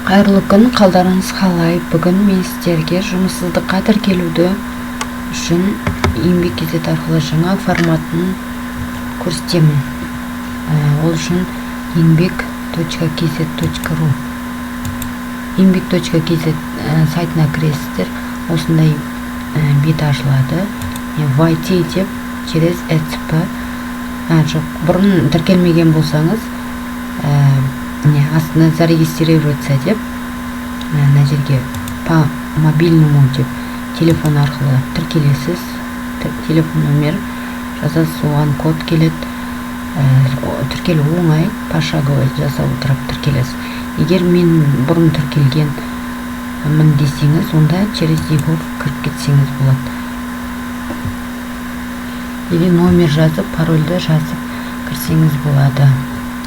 Кайырлуу күн, калдарыңыз калай? Бүгүн мен сиздерге жумушсуздукка тиркелүүдө үчүн Еңбек Кз аркылуу жаңа форматын көрсөтөмүн. Ол үчүн еңбек.kz.ru еңбек.kz сайтына киресиздер. Осындай бет ачылады. Войти деп через ЭЦП. Жок, бурун тиркелмеген болсаңыз, астына зарегистрироваться деп мына жерге по мобильному деп телефон аркылуу тиркелесиз. Телефон номер жазасыз, оған код келет. Тиркелүү оңай, пошаговый жасап отуруп тиркелесиз. Эгер мен бурун тиркелгенмин десеңиз, онда через Егор кирип кетсеңиз болот. Или номер жазып, парольду жазып кирсеңиз болот.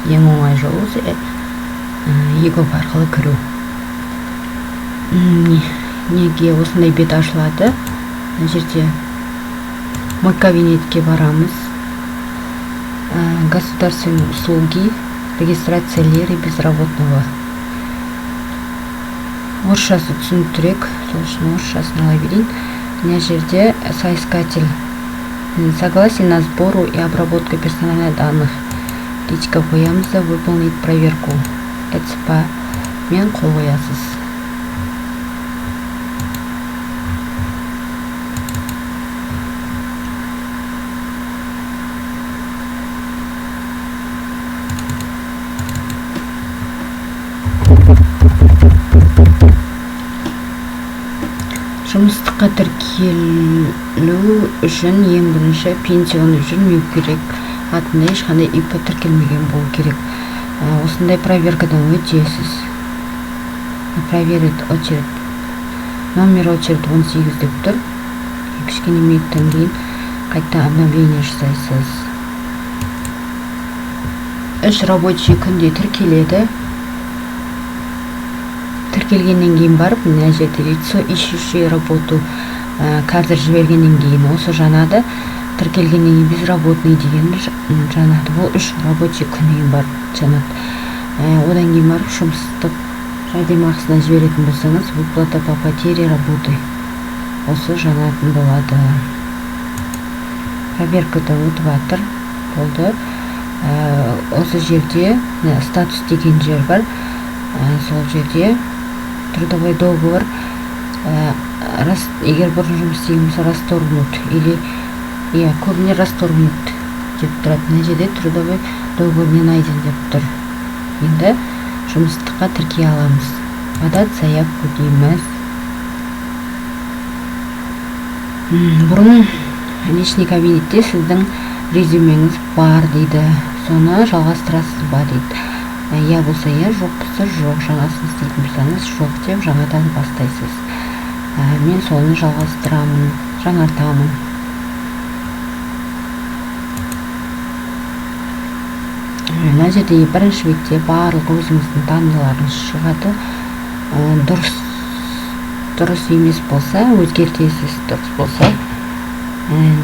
Эң оңай жолу Егор аркылуу кирүү. Неге осындай бет ачылады? Мына жерде мой кабинетке барамыз. Государственные услуги, регистрация лери безработного. Орысшасы түсүнүктүүрөөк, сол үчүн орысшасын ала берейин. Мына жерде соискатель согласен на сбору и обработку персональных данных. Тичка коямыз да выполнить проверку. ЭЦП мен кол коясыз. Жумуштукка тиркелүү үчүн эң биринчи пенсион үчүн мен керек. Атында эч кандай ИП тиркелмеген болуу керек. Осындай проверкадан өтесиз. Проверить очередь. Номер очередь 18 деп тур. Кичкене минуттан кийин кайта обновление жасайсыз. 3 рабочий күндө тиркеледі. Тиркелгенден кийин барып, мына жерде лицо ищущее работу кадр жибергенден кийин осо жанады. Тиркелгенден кийин безработный деген жанады. Бул 3 рабочий күнү бар жанат. Одан кийин барып жумуштук жардамакысына жиберетін болсаңыз, выплата по потере работы осо жанатын болады. Проверкадан өтүп атыр. Болду. Осы жерде статус деген жер бар. Сол жерде трудовой договор эгер бурун жумуш істеген болсо расторгнут или көбүнө расторгнут деп турат. Мына жерде трудовой договор не найден деп тур. Енді жумуштукка тиркей аламыз. Подать заявку деймиз. Бурун личный кабинетте сиздин резюмеңиз бар дейді. Соны жалғастырасызба дейді. Я болса я, жоқ болса жоқ. Жаңасын істейтін болсаңыз жоқ деп жаңадан бастайсыз. Мен соны жалғастырамын, жаңартамын. Мына жерде бірінші бетте барлық өзіңіздің данныйларыңыз шығады. Дұрыс емес болса өзгертесіз, дұрыс болса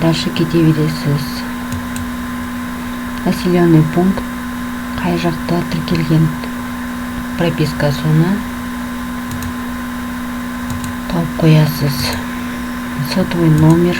дальше кете бересіз. Населенный пункт қай жақта тіркелген прописка, соны тауып қоясыз. Сотовый номер.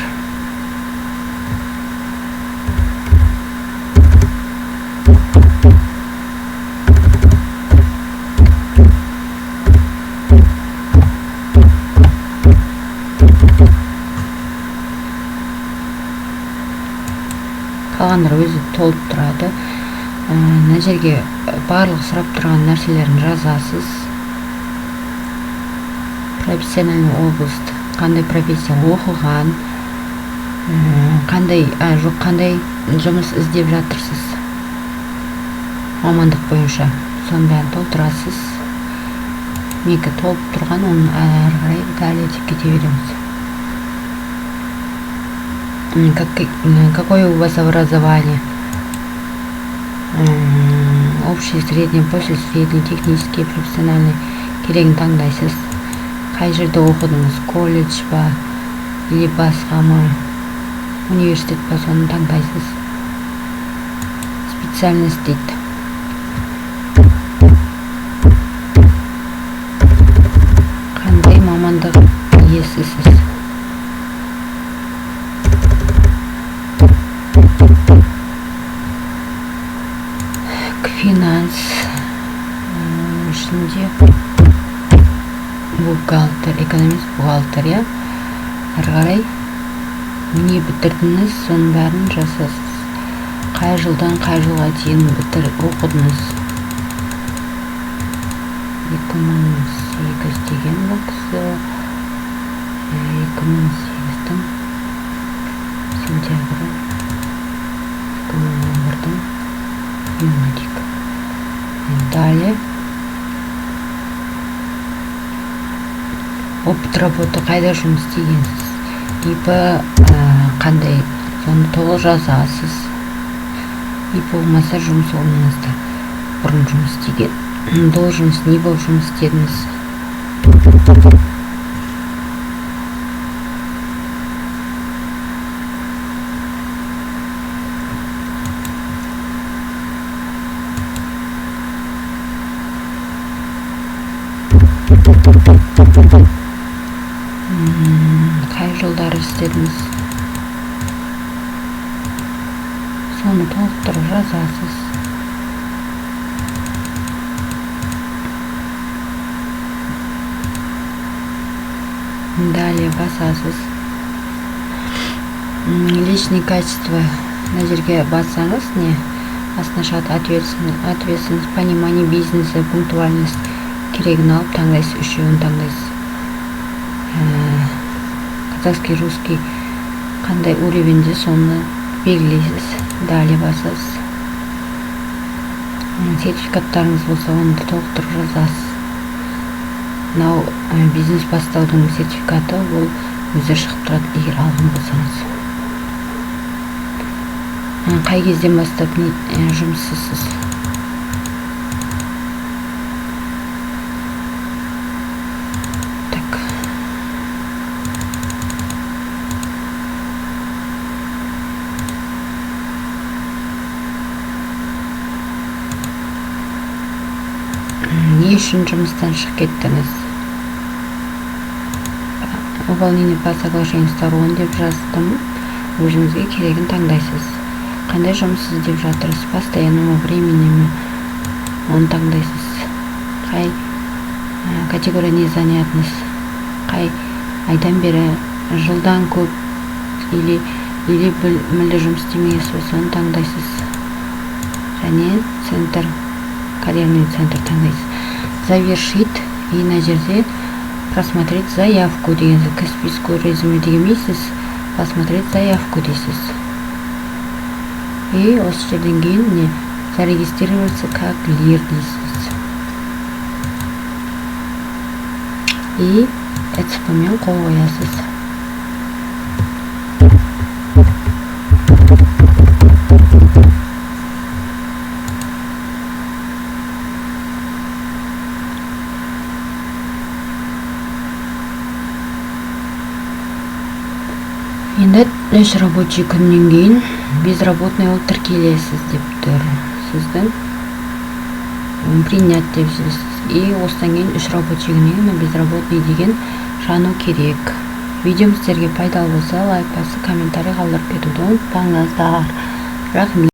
Қалғандар өзі толып тұрады. Мына жерге барлық сұрап тұрған нәрселерін жазасыз. Профессиональный область, қандай профессия оқыған, қандай жұмыс іздеп жатырсыз мамандық бойынша, соны бәрін толтырасыз. Некі толып тұрған, оны ары қарай далее деп кете береміз. Какое у вас образование? Общий, средний, после средний, технический, профессиональный. Керегін таңдайсыз. Қай жерде оқыдыңыз? Колледж ба? Или басқа ма? Университет ба? Соны таңдайсыз. Специальность дейді. ішінде бухгалтер, экономист, бухгалтер, иә. Әрі қарай не бітірдіңіз, соның бәрін жазасыз. Қай жылдан қай жылға дейін оқыдыңыз. 2008 деген бұл кісі 2008-дің сентябрі 2011-дің июні дейік. Далее опыт работы қайда жұмыс істегенсіз, ИП қандай, соны толық жазасыз. ИП болмаса жұмыс орныңызда бұрын жұмыс істеген, должность не болып жұмыс істедіңіз. Қай жылдары істедіңіз, соны толықтырып жазасыз. Далее басасыз. Личные качества, мына жерге бассаңыз, не астына шығады: ответственность, понимание бизнеса, пунктуальность. Керегін алып таңдайсыз, үшеуін таңдайсыз. Казахский, русский қандай уровенде, соны белгілейсіз. Далее басасыз. Сертификаттарыңыз болса, оны толықтырып жазасыз. Мынау бизнес бастаудың сертификаты, ол өзі шығып тұрады, егер алған болсаңыз. Қай кезден бастап жұмыссызсыз? Не үшін жұмыстан шығып кеттіңіз? Увольнение по соглашению сторон деп жаздым. Өзіңізге керегін таңдайсыз. Қандай жұмыс іздеп жатырсыз? Постоянному времени, оны таңдайсыз. Қай категория не занятность? Қай айдан бері, жылдан көп, или мүлде жұмыс істемейсіз, соны таңдайсыз. Және центр, карьерный центр таңдайсыз. Завершить, и мына жерде просмотреть заявку деген, к списку резюме дегенмейсіз, посмотреть заявку дейсіз. И осы жерден кейін зарегистрироваться как лир дейсіз. И экспомен қол қоясыз. Енді 3 рабочий күннен кейін безработный ол тіркелесіз деп тұр. Сіздің принять депсіз. И осыдан кейін 3 рабочий күннен кейін безработный деген жану керек. Видеом сіздерге пайдалы болса, лайк басып, комментарий қалдырып кетуді ұмытпаңыздар. Рахмет.